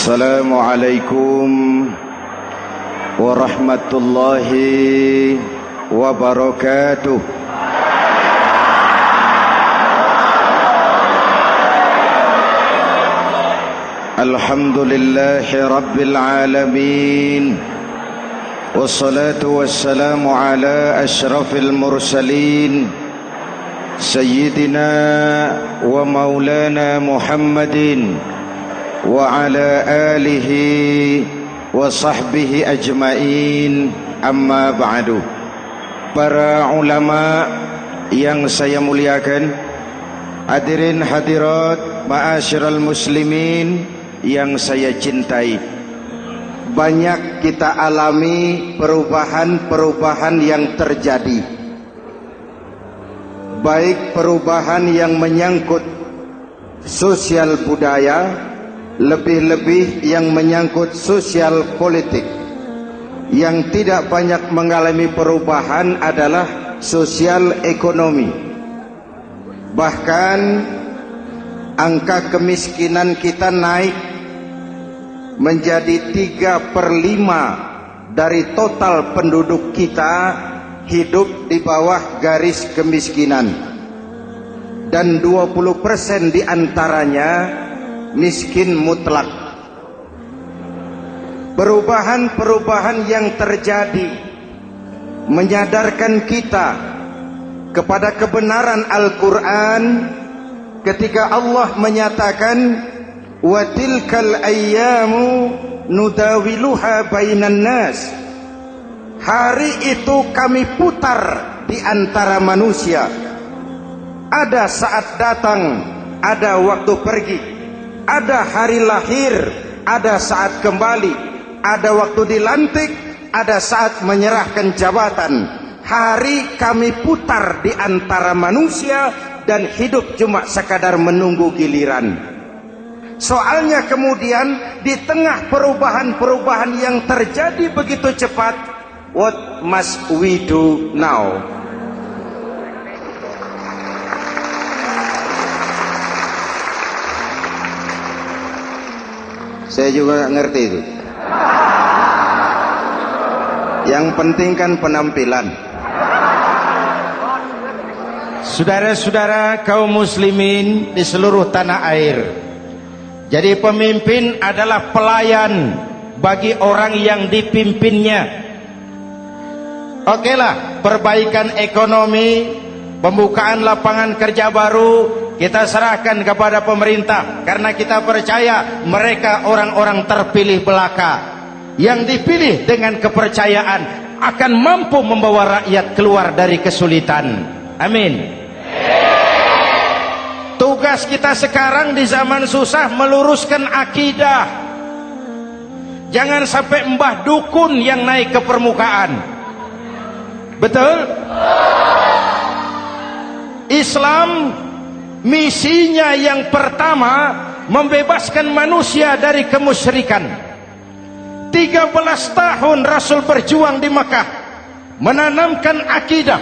Assalamualaikum warahmatullahi wabarakatuh. Alhamdulillahi rabbil alamin, wassalatu wassalamu ala ashrafil mursalin, sayyidina wa maulana Muhammadin wa ala alihi wa sahbihi ajmain, amma ba'du. Para ulama yang saya muliakan, hadirin hadirat ma'asyiral muslimin yang saya cintai, banyak kita alami perubahan-perubahan yang terjadi, baik perubahan yang menyangkut sosial budaya, lebih-lebih yang menyangkut sosial politik. Yang tidak banyak mengalami perubahan adalah sosial ekonomi. Bahkan angka kemiskinan kita naik menjadi 3/5 dari total penduduk kita hidup di bawah garis kemiskinan, dan 20% diantaranya miskin mutlak. Perubahan-perubahan yang terjadi menyadarkan kita kepada kebenaran Al-Quran ketika Allah menyatakan wa tilkal ayyamu nudawiluha bainan nas. Hari itu kami putar di antara manusia. Ada saat datang, ada waktu pergi. Ada hari lahir, ada saat kembali, ada waktu dilantik, ada saat menyerahkan jabatan. Hari kami putar di antara manusia dan hidup cuma sekadar menunggu giliran. Soalnya kemudian di tengah perubahan-perubahan yang terjadi begitu cepat, what must we do now? Saya juga nggak ngerti itu. Yang penting kan penampilan. Saudara-saudara kaum muslimin di seluruh tanah air, jadi pemimpin adalah pelayan bagi orang yang dipimpinnya. Oke lah, perbaikan ekonomi, pembukaan lapangan kerja baru kita serahkan kepada pemerintah, karena kita percaya mereka orang-orang terpilih belaka yang dipilih dengan kepercayaan akan mampu membawa rakyat keluar dari kesulitan. Amin. Tugas kita sekarang di zaman susah meluruskan akidah. Jangan sampai mbah dukun yang naik ke permukaan. Betul? Islam misinya yang pertama membebaskan manusia dari kemusyrikan. 13 tahun Rasul berjuang di Mekah, menanamkan akidah,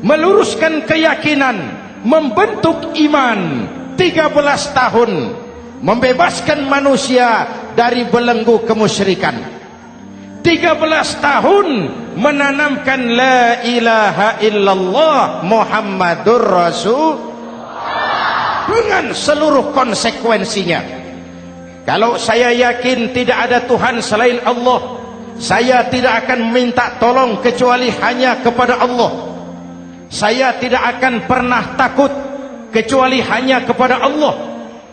meluruskan keyakinan, membentuk iman. 13 tahun membebaskan manusia dari belenggu kemusyrikan. 13 tahun menanamkan la ilaha illallah Muhammadur Rasul dengan seluruh konsekuensinya. Kalau saya yakin tidak ada Tuhan selain Allah, saya tidak akan minta tolong kecuali hanya kepada Allah. Saya tidak akan pernah takut kecuali hanya kepada Allah.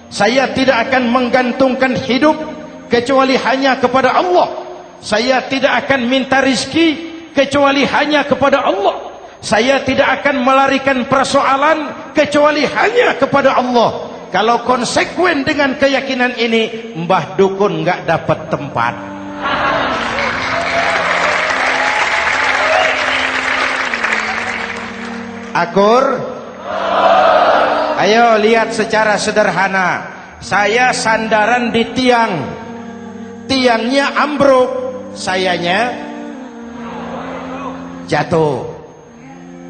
Saya tidak akan menggantungkan hidup kecuali hanya kepada Allah. Saya tidak akan minta rizki kecuali hanya kepada Allah. Saya tidak akan melarikan persoalan kecuali hanya kepada Allah. Kalau konsekuen dengan keyakinan ini, mbah dukun nggak dapat tempat. Akur? Ayo lihat secara sederhana. Saya sandaran di tiang, tiangnya ambruk, sayanya jatuh.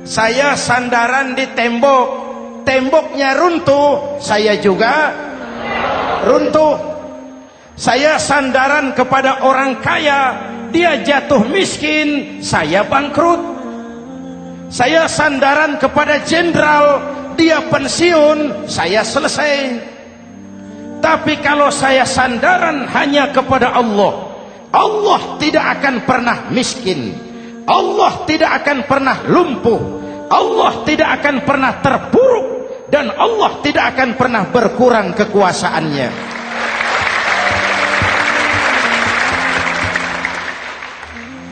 Saya sandaran di tembok, temboknya runtuh, saya juga runtuh. Saya sandaran kepada orang kaya, dia jatuh miskin, saya bangkrut. Saya sandaran kepada jenderal, dia pensiun, saya selesai. Tapi kalau saya sandaran hanya kepada Allah, Allah tidak akan pernah miskin, Allah tidak akan pernah lumpuh, Allah tidak akan pernah terpuruk, dan Allah tidak akan pernah berkurang kekuasaannya.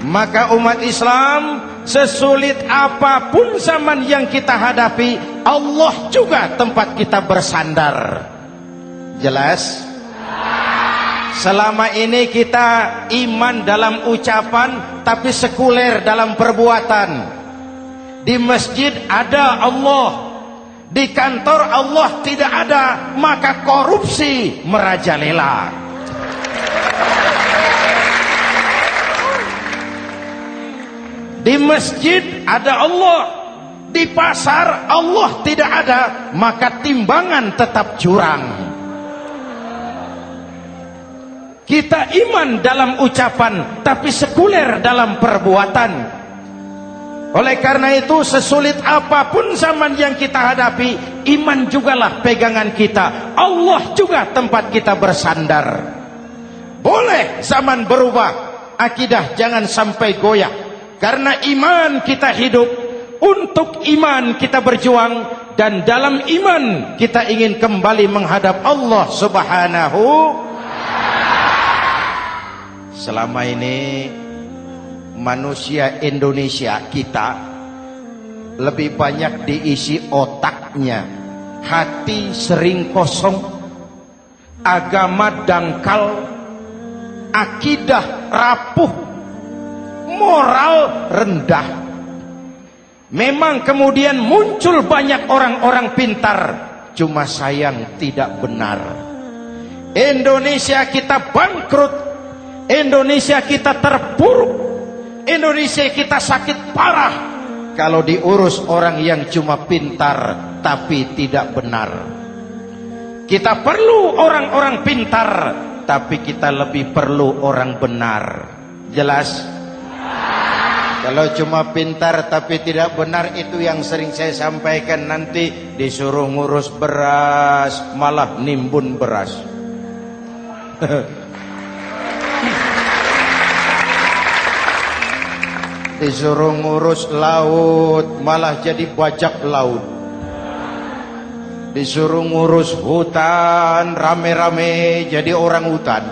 Maka umat Islam, sesulit apapun zaman yang kita hadapi, Allah juga tempat kita bersandar. Jelas? Selama ini kita iman dalam ucapan, tapi sekuler dalam perbuatan. Di masjid ada Allah, di kantor Allah tidak ada, maka korupsi merajalela. Di masjid ada Allah, di pasar Allah tidak ada, maka timbangan tetap curang. Kita iman dalam ucapan, tapi sekuler dalam perbuatan. Oleh karena itu, sesulit apapun zaman yang kita hadapi, iman jugalah pegangan kita, Allah juga tempat kita bersandar. Boleh zaman berubah, akidah jangan sampai goyah. Karena iman kita hidup, untuk iman kita berjuang, dan dalam iman kita ingin kembali menghadap Allah Subhanahu. Selama ini manusia Indonesia kita lebih banyak diisi otaknya, hati sering kosong, agama dangkal, akidah rapuh, moral rendah. Memang kemudian muncul banyak orang-orang pintar, cuma sayang tidak benar. Indonesia kita bangkrut, Indonesia kita terpuruk, Indonesia kita sakit parah kalau diurus orang yang cuma pintar tapi tidak benar. Kita perlu orang-orang pintar, tapi kita lebih perlu orang benar. Jelas? Kalau cuma pintar tapi tidak benar, itu yang sering saya sampaikan, nanti disuruh ngurus beras malah nimbun beras. Disuruh ngurus laut malah jadi bajak laut. Disuruh ngurus hutan rame-rame jadi orang hutan.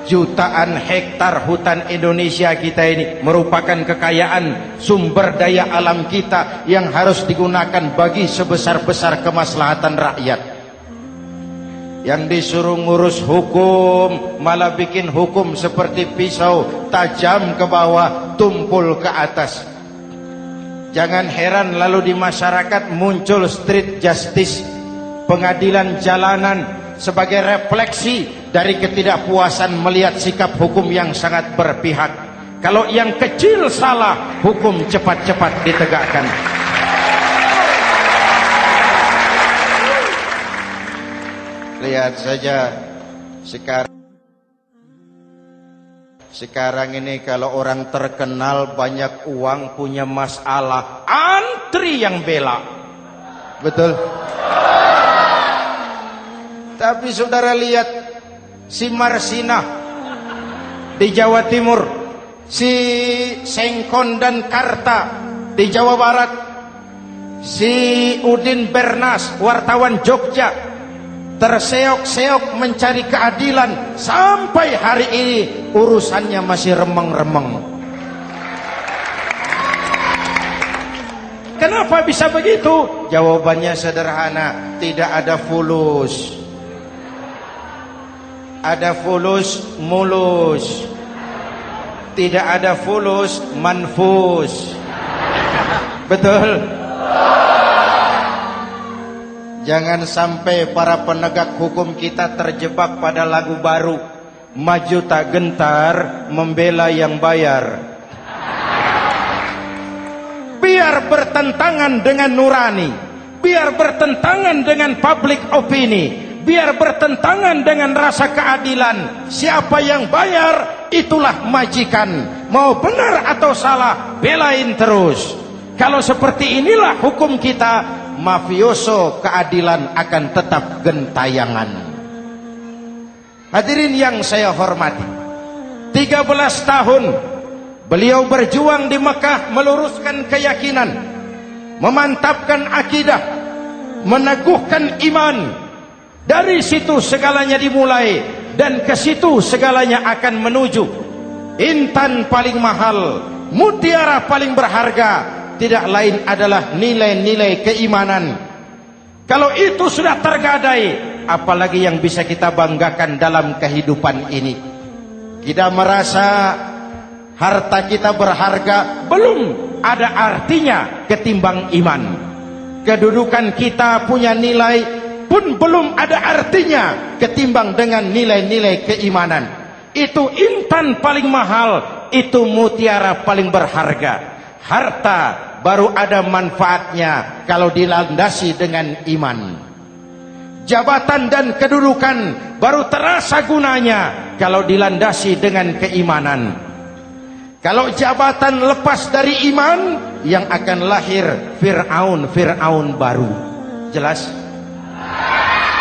Jutaan hektar hutan Indonesia kita ini merupakan kekayaan sumber daya alam kita yang harus digunakan bagi sebesar-besar kemaslahatan rakyat. Yang disuruh ngurus hukum malah bikin hukum seperti pisau, tajam ke bawah, tumpul ke atas. Jangan heran lalu di masyarakat muncul street justice, pengadilan jalanan, sebagai refleksi dari ketidakpuasan melihat sikap hukum yang sangat berpihak. Kalau yang kecil salah, hukum cepat-cepat ditegakkan. Lihat saja sekarang ini kalau orang terkenal banyak uang punya masalah, antri yang bela. Betul? Tapi saudara lihat si Marsinah di Jawa Timur, si Sengkon dan Karta di Jawa Barat, si Udin Bernas wartawan Jogja terseok-seok mencari keadilan, sampai hari ini urusannya masih remeng-remeng. Kenapa bisa begitu? Jawabannya sederhana, tidak ada fulus. Ada fulus mulus, tidak ada fulus manfus. Betul? Jangan sampai para penegak hukum kita terjebak pada lagu baru, maju tak gentar membela yang bayar. Biar bertentangan dengan nurani, biar bertentangan dengan public opini, biar bertentangan dengan rasa keadilan. Siapa yang bayar, itulah majikan. Mau benar atau salah, belain terus. Kalau seperti inilah hukum kita, mafioso keadilan akan tetap gentayangan. Hadirin yang saya hormati, 13 tahun beliau berjuang di Mekah, meluruskan keyakinan, memantapkan akidah, meneguhkan iman. Dari situ segalanya dimulai, dan ke situ segalanya akan menuju. Intan paling mahal, mutiara paling berharga, tidak lain adalah nilai-nilai keimanan. Kalau itu sudah tergadai, apalagi yang bisa kita banggakan dalam kehidupan ini? Kita merasa harta kita berharga, belum ada artinya ketimbang iman. Kedudukan kita punya nilai pun belum ada artinya ketimbang dengan nilai-nilai keimanan. Itu intan paling mahal, itu mutiara paling berharga. Harta baru ada manfaatnya kalau dilandasi dengan iman. Jabatan dan kedudukan baru terasa gunanya kalau dilandasi dengan keimanan. Kalau jabatan lepas dari iman, yang akan lahir Fir'aun baru. Jelas?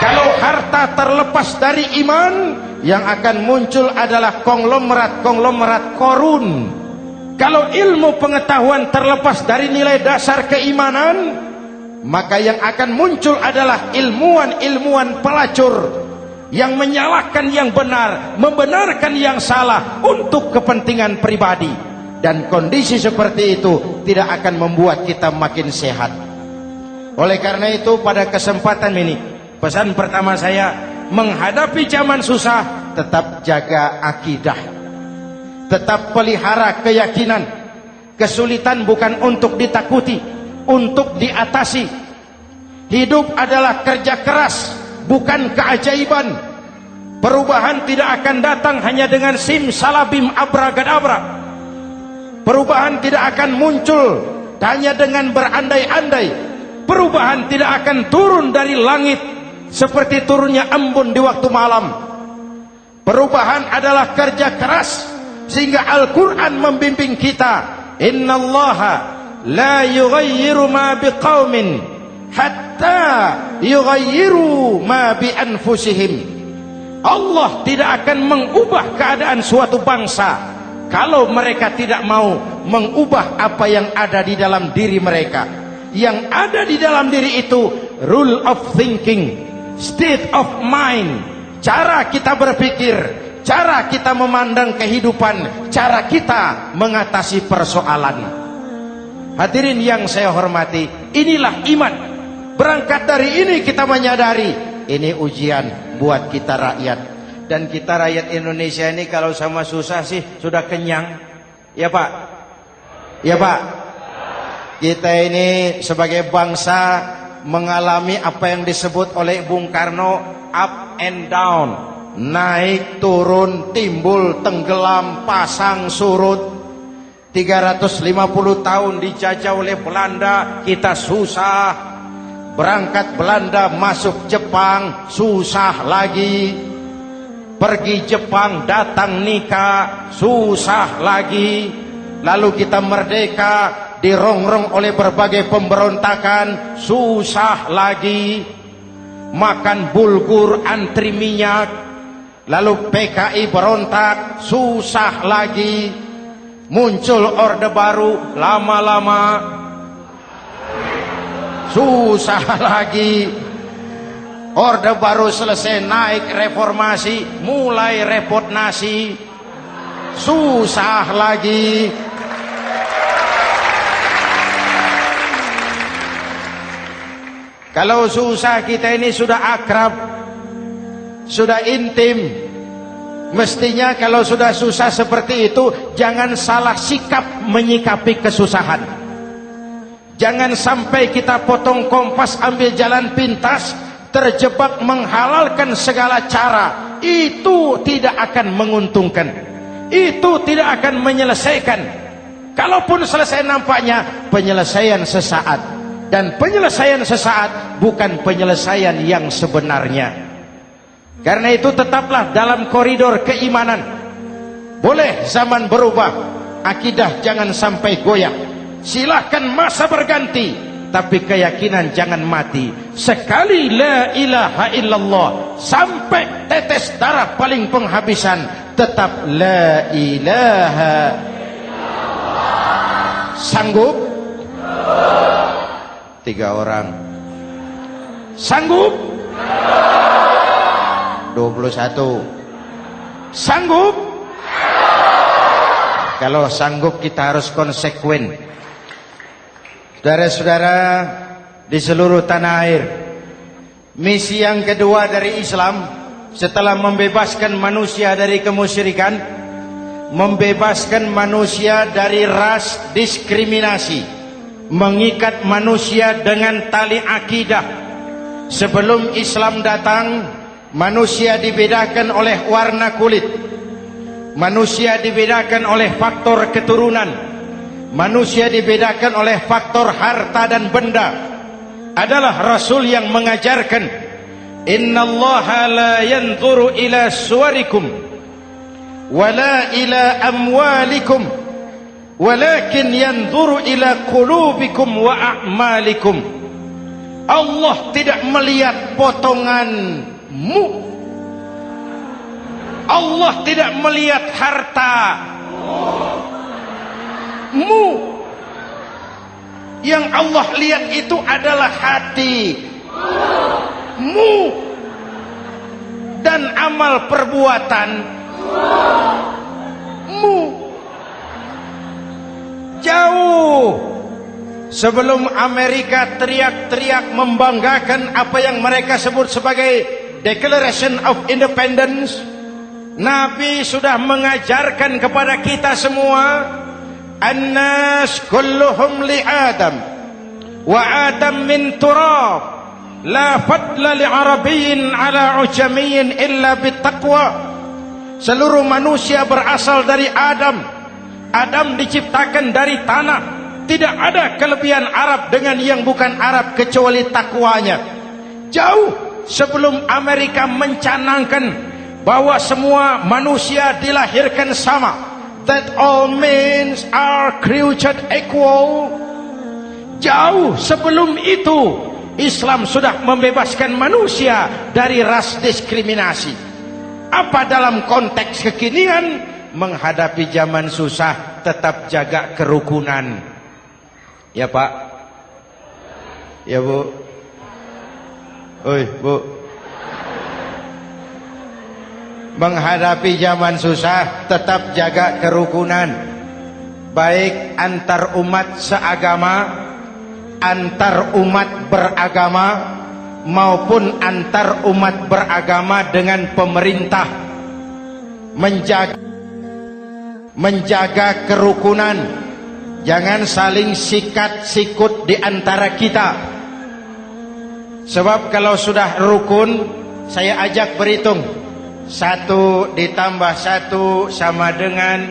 Kalau harta terlepas dari iman, yang akan muncul adalah konglomerat Korun. Kalau ilmu pengetahuan terlepas dari nilai dasar keimanan, maka yang akan muncul adalah ilmuwan pelacur yang menyalahkan yang benar, membenarkan yang salah untuk kepentingan pribadi. Dan kondisi seperti itu tidak akan membuat kita makin sehat. Oleh karena itu, pada kesempatan ini, pesan pertama saya, menghadapi zaman susah, tetap jaga akidah, tetap pelihara keyakinan. Kesulitan bukan untuk ditakuti, untuk diatasi. Hidup adalah kerja keras, bukan keajaiban. Perubahan tidak akan datang hanya dengan simsalabim abragadabra. Perubahan tidak akan muncul hanya dengan berandai-andai. Perubahan tidak akan turun dari langit seperti turunnya embun di waktu malam. Perubahan adalah kerja keras, sehingga Al-Quran membimbing kita, innallaha la yughayyiru ma biqaumin hatta yughayyiru ma bi anfusihim. Allah tidak akan mengubah keadaan suatu bangsa kalau mereka tidak mau mengubah apa yang ada di dalam diri mereka. Yang ada di dalam diri itu rule of thinking, state of mind, cara kita berpikir, cara kita memandang kehidupan, cara kita mengatasi persoalan. Hadirin yang saya hormati, inilah iman. Berangkat dari ini kita menyadari, ini ujian buat kita rakyat. Dan kita rakyat Indonesia ini kalau sama susah sih sudah kenyang. Ya Pak? Ya Pak? Kita ini sebagai bangsa mengalami apa yang disebut oleh Bung Karno up and down, naik turun, timbul tenggelam, pasang surut. 350 tahun dijajah oleh Belanda, kita susah. Berangkat Belanda masuk Jepang, susah lagi. Pergi Jepang, datang nikah, susah lagi. Lalu kita merdeka, dirongrong oleh berbagai pemberontakan, susah lagi. Makan bulgur, antri minyak. Lalu PKI berontak, susah lagi. Muncul orde baru, lama-lama susah lagi. Orde baru selesai, naik reformasi, mulai repot nasi, susah lagi. Kalau susah kita ini sudah akrab, sudah intim, mestinya kalau sudah susah seperti itu jangan salah sikap menyikapi kesusahan. Jangan sampai kita potong kompas, ambil jalan pintas, terjebak menghalalkan segala cara. Itu tidak akan menguntungkan, itu tidak akan menyelesaikan. Kalaupun selesai nampaknya penyelesaian sesaat, dan penyelesaian sesaat bukan penyelesaian yang sebenarnya. Karena itu tetaplah dalam koridor keimanan. Boleh zaman berubah, akidah jangan sampai goyah. Silahkan masa berganti, tapi keyakinan jangan mati. Sekali la ilaha illallah sampai tetes darah paling penghabisan, tetap la ilaha. Sanggup? 3 orang. Sanggup? 21. Sanggup? Kalau sanggup kita harus konsekuen. Saudara-saudara di seluruh tanah air, misi yang kedua dari Islam setelah membebaskan manusia dari kemusyrikan, membebaskan manusia dari ras diskriminasi, mengikat manusia dengan tali akidah. Sebelum Islam datang, manusia dibedakan oleh warna kulit, manusia dibedakan oleh faktor keturunan, manusia dibedakan oleh faktor harta dan benda. Adalah Rasul yang mengajarkan, innallaha la yanzuru ila suwarikum wala ila amwalikum walakin yanzuru ila qulubikum wa a'malikum. Allah tidak melihat potonganmu, Allah tidak melihat hartamu. Yang Allah lihat itu adalah hatimu dan amal perbuatanmu. Jauh sebelum Amerika teriak-teriak membanggakan apa yang mereka sebut sebagai Declaration of Independence, Nabi sudah mengajarkan kepada kita semua, An-nas kulluhum li Adam wa Adam min turab la fadla li Arabiyyin ala ujamiyyin illa bittaqwa. Seluruh manusia berasal dari Adam. Adam diciptakan dari tanah. Tidak ada kelebihan Arab dengan yang bukan Arab kecuali takwanya. Jauh sebelum Amerika mencanangkan bahwa semua manusia dilahirkan sama, that all men are created equal. Jauh sebelum itu Islam sudah membebaskan manusia dari ras diskriminasi. Apa dalam konteks kekinian menghadapi zaman susah tetap jaga kerukunan? Ya Pak, ya Bu, oi Bu, menghadapi zaman susah tetap jaga kerukunan, baik antar umat seagama, antar umat beragama, maupun antar umat beragama dengan pemerintah. Menjaga kerukunan, jangan saling sikat sikut di antara kita. Sebab kalau sudah rukun, saya ajak berhitung, 1 ditambah 1 sama dengan,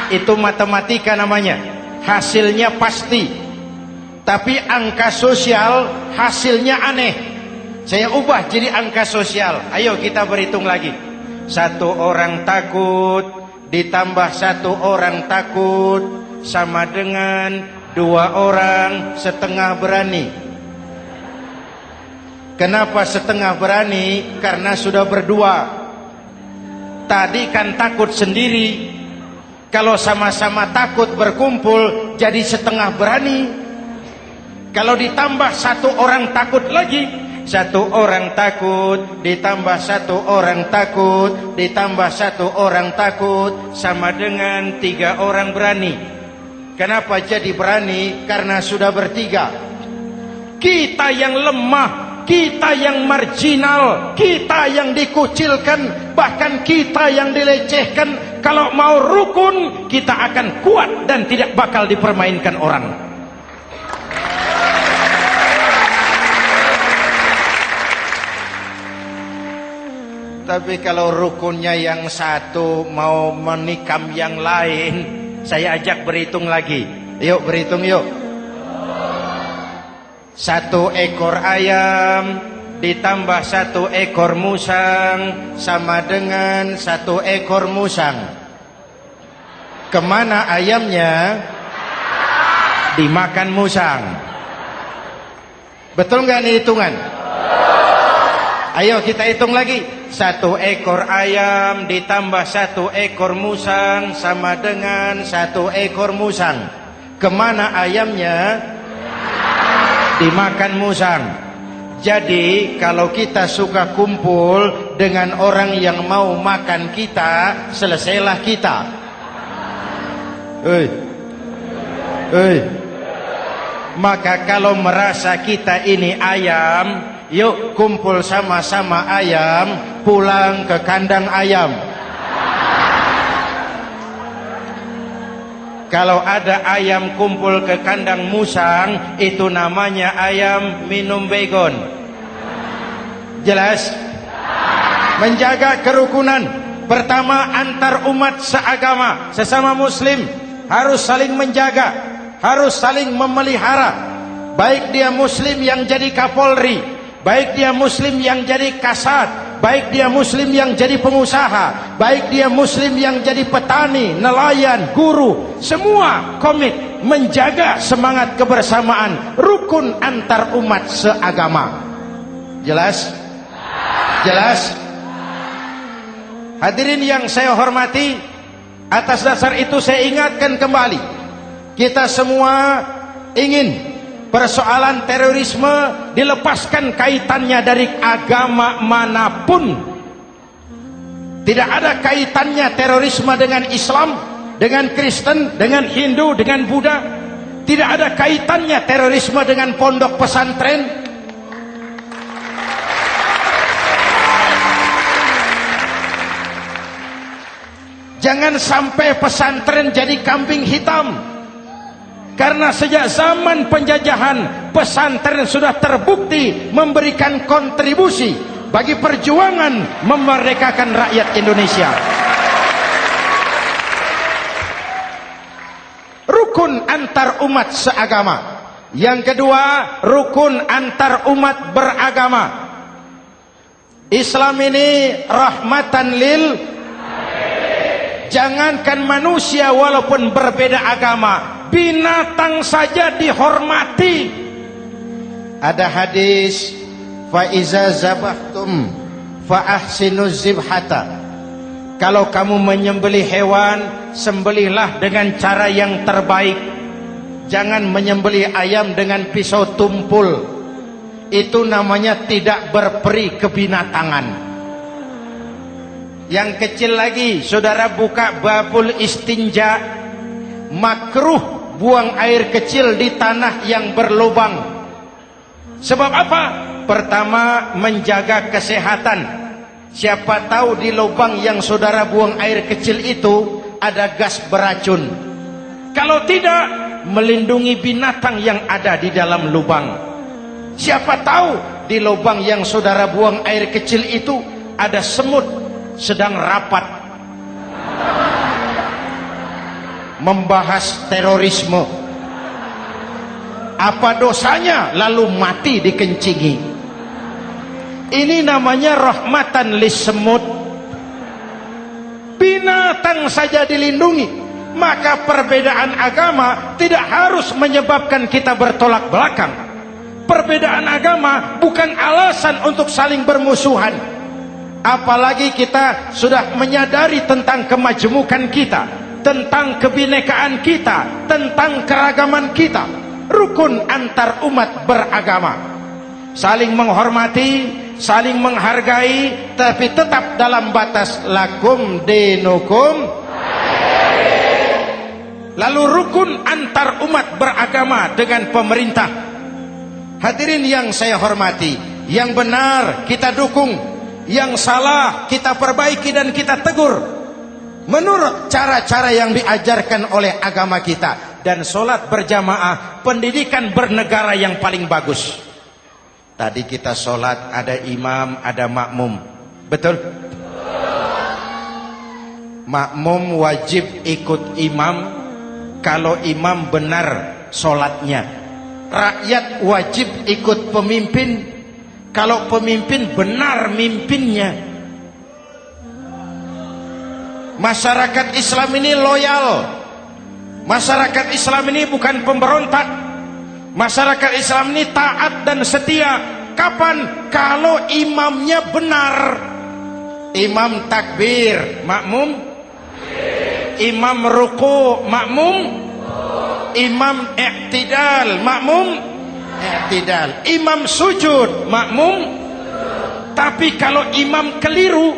itu matematika namanya, hasilnya pasti. Tapi angka sosial hasilnya aneh. Saya ubah jadi angka sosial. Ayo kita berhitung lagi. 1 orang takut ditambah 1 orang takut sama dengan 2 orang setengah berani. Kenapa setengah berani? Karena sudah berdua. Tadi kan takut sendiri. Kalau sama-sama takut berkumpul jadi setengah berani. Kalau ditambah 1 orang takut lagi, 1 orang takut ditambah 1 orang takut ditambah 1 orang takut sama dengan 3 orang berani. Kenapa jadi berani? Karena sudah bertiga. Kita yang lemah, kita yang marginal, kita yang dikucilkan, bahkan kita yang dilecehkan, kalau mau rukun kita akan kuat dan tidak bakal dipermainkan orang. Tapi kalau rukunnya yang satu mau menikam yang lain, saya ajak berhitung lagi. Yuk berhitung yuk. 1 ekor ayam ditambah 1 ekor musang sama dengan 1 ekor musang. Kemana ayamnya? Dimakan musang. Betul nggak nih hitungan? Ayo kita hitung lagi. 1 ekor ayam ditambah 1 ekor musang sama dengan 1 ekor musang. Kemana ayamnya? Dimakan musang. Jadi kalau kita suka kumpul dengan orang yang mau makan kita, selesailah kita. Maka kalau merasa kita ini ayam, yuk kumpul sama-sama ayam, pulang ke kandang ayam. Kalau ada ayam kumpul ke kandang musang, itu namanya ayam minum baygon. Jelas? Menjaga kerukunan. Pertama, antar umat seagama, sesama muslim harus saling menjaga, harus saling memelihara. Baik dia muslim yang jadi kapolri, baik dia muslim yang jadi kasat, baik dia muslim yang jadi pengusaha, baik dia muslim yang jadi petani, nelayan, guru, semua komit menjaga semangat kebersamaan, rukun antar umat seagama. Jelas? Jelas? Hadirin yang saya hormati, atas dasar itu saya ingatkan kembali, kita semua ingin persoalan terorisme dilepaskan kaitannya dari agama manapun. Tidak ada kaitannya terorisme dengan Islam, dengan Kristen, dengan Hindu, dengan Buddha. Tidak ada kaitannya terorisme dengan pondok pesantren. Jangan sampai pesantren jadi kambing hitam. Karena sejak zaman penjajahan, pesantren sudah terbukti memberikan kontribusi bagi perjuangan memerdekakan rakyat Indonesia. Rukun antar umat seagama. Yang kedua, rukun antar umat beragama. Islam ini rahmatan lil, jangankan manusia walaupun berbeda agama, binatang saja dihormati. Ada hadis, fa iza zabahtum fa ahsinuz zibhata. Kalau kamu menyembelih hewan, sembelihlah dengan cara yang terbaik. Jangan menyembelih ayam dengan pisau tumpul. Itu namanya tidak berperi kebinatangan. Yang kecil lagi, saudara buka babul istinja, makruh buang air kecil di tanah yang berlubang. Sebab apa? Pertama, menjaga kesehatan. Siapa tahu di lubang yang saudara buang air kecil itu ada gas beracun. Kalau tidak, melindungi binatang yang ada di dalam lubang. Siapa tahu di lubang yang saudara buang air kecil itu ada semut sedang rapat membahas terorisme. Apa dosanya lalu mati dikencingi? Ini namanya rahmatan lissemut. Binatang saja dilindungi. Maka perbedaan agama tidak harus menyebabkan kita bertolak belakang. Perbedaan agama bukan alasan untuk saling bermusuhan. Apalagi kita sudah menyadari tentang kemajemukan kita, tentang kebinekaan kita, tentang keragaman kita. Rukun antar umat beragama, saling menghormati, saling menghargai, tapi tetap dalam batas lakum dinukum. Lalu rukun antar umat beragama dengan pemerintah. Hadirin yang saya hormati, yang benar kita dukung, yang salah kita perbaiki dan kita tegur menurut cara-cara yang diajarkan oleh agama kita. Dan sholat berjamaah, pendidikan bernegara yang paling bagus. Tadi kita sholat ada imam, ada makmum, betul? Makmum wajib ikut imam kalau imam benar sholatnya. Rakyat wajib ikut pemimpin kalau pemimpin benar mimpinnya. Masyarakat Islam ini loyal. Masyarakat Islam ini bukan pemberontak. Masyarakat Islam ini taat dan setia. Kapan? Kalau imamnya benar. Imam takbir, makmum. Imam ruku, makmum. Imam i'tidal, makmum. I'tidal. Imam sujud, makmum. Tapi kalau imam keliru,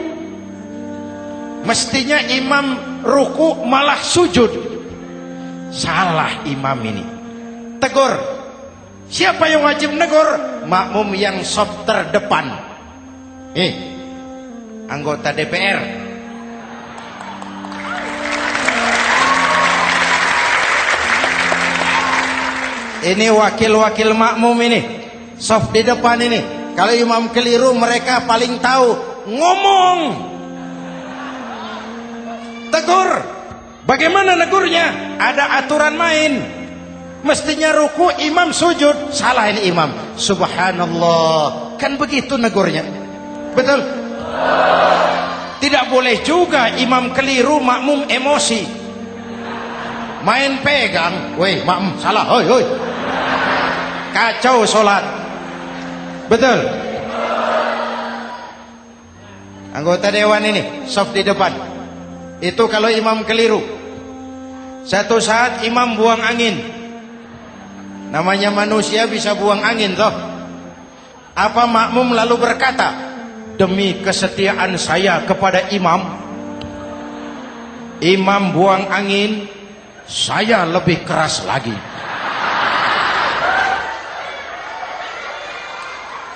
mestinya imam ruku malah sujud. Salah imam ini. Tegur. Siapa yang wajib negur? Makmum yang sop terdepan. Anggota DPR. Ini wakil-wakil makmum ini, sop di depan ini. Kalau imam keliru, mereka paling tahu. Ngomong. Tegur. Bagaimana negurnya? Ada aturan main. Mestinya ruku, imam sujud. Salah ini imam. Subhanallah. Kan begitu negurnya. Betul? Tidak boleh juga imam keliru, makmum emosi. Main pegang. Woi, makmum salah. Hoi, hoi. Kacau sholat. Betul? Anggota dewan ini, soft di depan. Itu kalau imam keliru. Satu saat imam buang angin. Namanya manusia bisa buang angin toh. Apa makmum lalu berkata, demi kesetiaan saya kepada imam, imam buang angin, saya lebih keras lagi.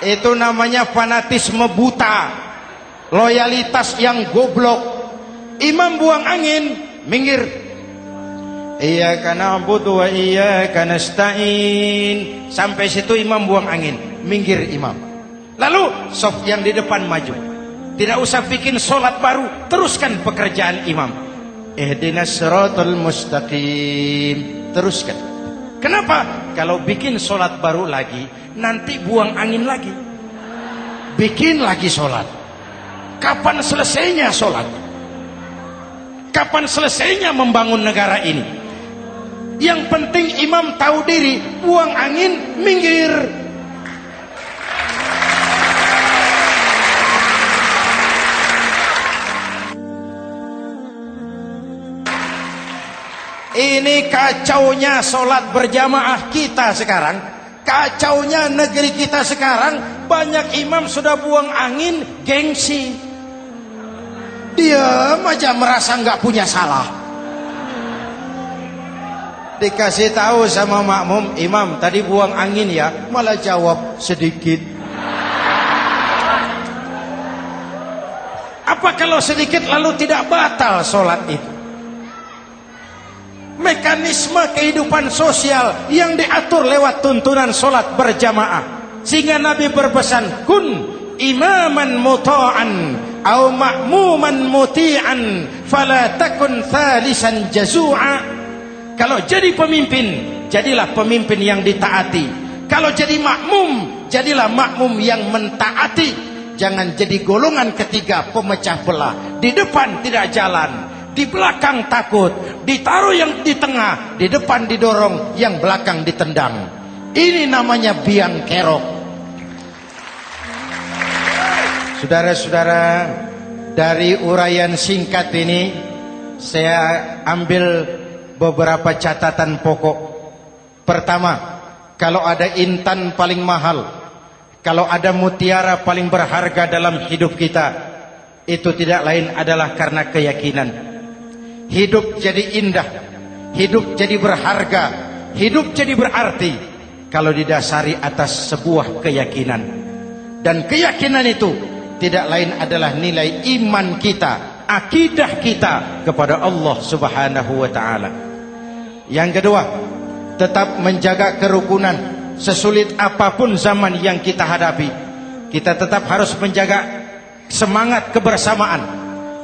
Itu namanya fanatisme buta, loyalitas yang goblok. Imam buang angin, minggir. Iyyaka na'budu wa iyyaka nasta'in. Sampai situ imam buang angin, minggir imam. Lalu sof yang di depan maju. Tidak usah bikin sholat baru, teruskan pekerjaan imam. Ihdinas siratal mustaqim. Teruskan. Kenapa? Kalau bikin sholat baru lagi, nanti buang angin lagi. Bikin lagi sholat. Kapan selesainya sholat? Kapan selesainya membangun negara ini? Yang penting imam tahu diri, buang angin, minggir. Ini kacaunya sholat berjamaah kita sekarang. Kacaunya negeri kita sekarang. Banyak imam sudah buang angin, gengsi. Dia aja merasa nggak punya salah. Dikasih tahu sama makmum, imam tadi buang angin ya, malah jawab sedikit. Apa kalau sedikit lalu tidak batal sholat itu? Mekanisme kehidupan sosial yang diatur lewat tuntunan sholat berjamaah. Sehingga Nabi berpesan, kun imaman muta'an au ma'muman muti'an fala takun thalisan jazu'a. Kalau jadi pemimpin, jadilah pemimpin yang ditaati. Kalau jadi makmum, jadilah makmum yang mentaati. Jangan jadi golongan ketiga pemecah belah. Di depan tidak jalan, di belakang takut, ditaruh yang di tengah, di depan didorong, yang belakang ditendang. Ini namanya biang kerok. Saudara-saudara, dari uraian singkat ini saya ambil beberapa catatan pokok. Pertama, kalau ada intan paling mahal, kalau ada mutiara paling berharga dalam hidup kita, itu tidak lain adalah karena keyakinan. Hidup jadi indah, hidup jadi berharga, hidup jadi berarti kalau didasari atas sebuah keyakinan. Dan keyakinan itu tidak lain adalah nilai iman kita, akidah kita kepada Allah Subhanahu wa ta'ala. Yang kedua, tetap menjaga kerukunan. Sesulit apapun zaman yang kita hadapi, kita tetap harus menjaga semangat kebersamaan.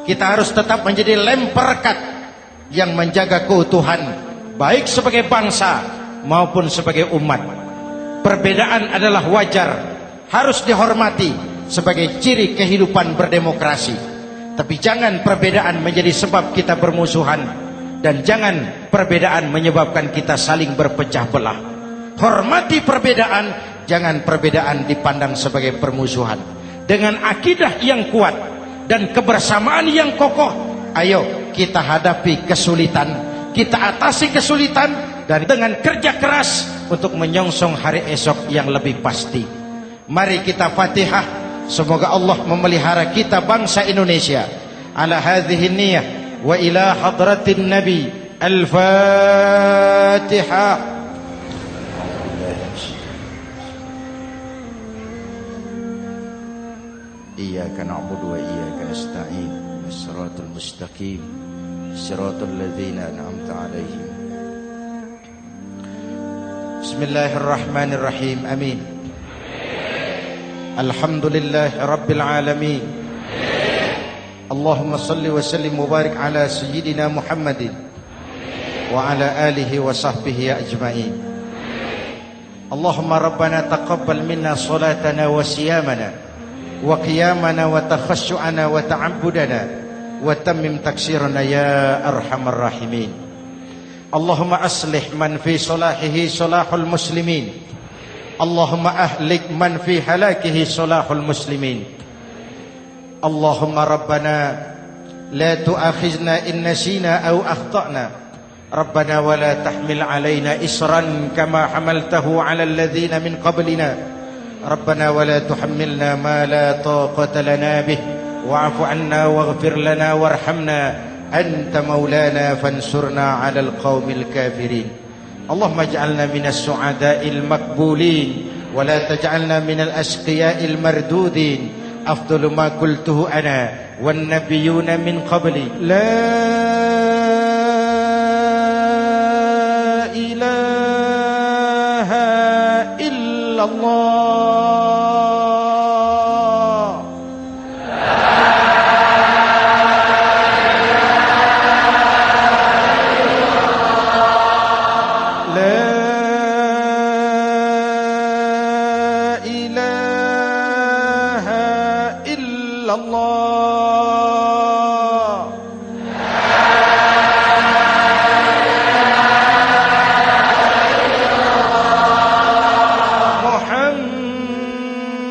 Kita harus tetap menjadi lem perekat yang menjaga keutuhan, baik sebagai bangsa maupun sebagai umat. Perbedaan adalah wajar, harus dihormati sebagai ciri kehidupan berdemokrasi. Tapi jangan perbedaan menjadi sebab kita bermusuhan, dan jangan perbedaan menyebabkan kita saling berpecah belah. Hormati perbedaan, jangan perbedaan dipandang sebagai permusuhan. Dengan akidah yang kuat dan kebersamaan yang kokoh, ayo kita hadapi kesulitan, kita atasi kesulitan, dan dengan kerja keras untuk menyongsong hari esok yang lebih pasti. Mari kita Fatihah, semoga Allah memelihara kita bangsa Indonesia. Ala hadhihi niyah wa ila hadratin Nabi. Al-Fatihah. Iyyaka na'budu wa iyyaka nasta'in. Shiratal mustaqim. Shiratal ladzina an'amta 'alaihim. Bismillahirrahmanirrahim. Amin. Alhamdulillahi rabbil alamin. Allahumma salli wa sallim wa barik ala sayyidina Muhammadin wa ala alihi wa sahbihi ajma'in. Allahumma rabbana taqabbal minna salatana wa siyamana wa qiyamana wa takhashu'ana wa ta'abbudana wa tammim taksirana ya arhamar rahimin. Allahumma aslih man fi salahihi salahul muslimin. Allahumma ahlik man fi halakihi salahul muslimin. Allahumma rabbana la tu'akhizna in nasina aw akhtana. Rabbana wa la tahmil alaina isran kama hamaltahu ala alladhina min qablina. Rabbana wa la tuhammilna ma la taqata lana bih wa'fu 'anna waghfir lana warhamna anta maulana fansurna 'alal qaumil kafirin. Allahumma ij'alna minas su'ada'il maqbulin wa la taj'alna minal ashqiya'il mardudin. Afdalu ma qultuhu ana wan nabiyyuna min qabli. La ilaha illallah.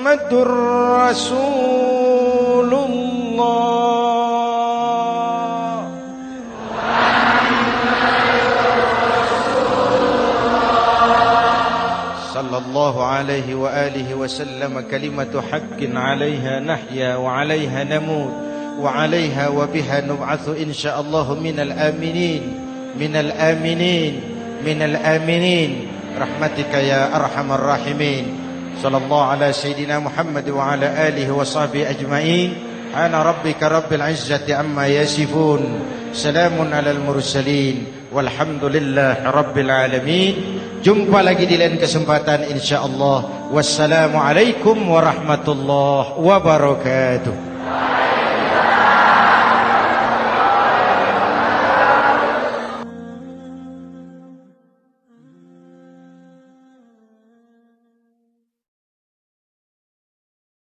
Muhammadur Rasulullah. Sallallahu alaihi wa alihi wa sallam. Kalimatu haqqin 'alaiha nahya wa 'alaiha namut wa 'alaiha wa biha nub'atsu insyaallah minal aminin minal aminin minal aminin rahmatika ya arhamar rahimin. Sallallahu ala sayyidina Muhammad wa ala alihi wa sahbihi ajma'in. Ana rabbika rabbil izzati amma yasifun. Salamun alal mursalin. Walhamdulillahi rabbil alamin. Jumpa lagi di lain kesempatan insyaallah. Wassalamualaikum warahmatullahi wabarakatuh.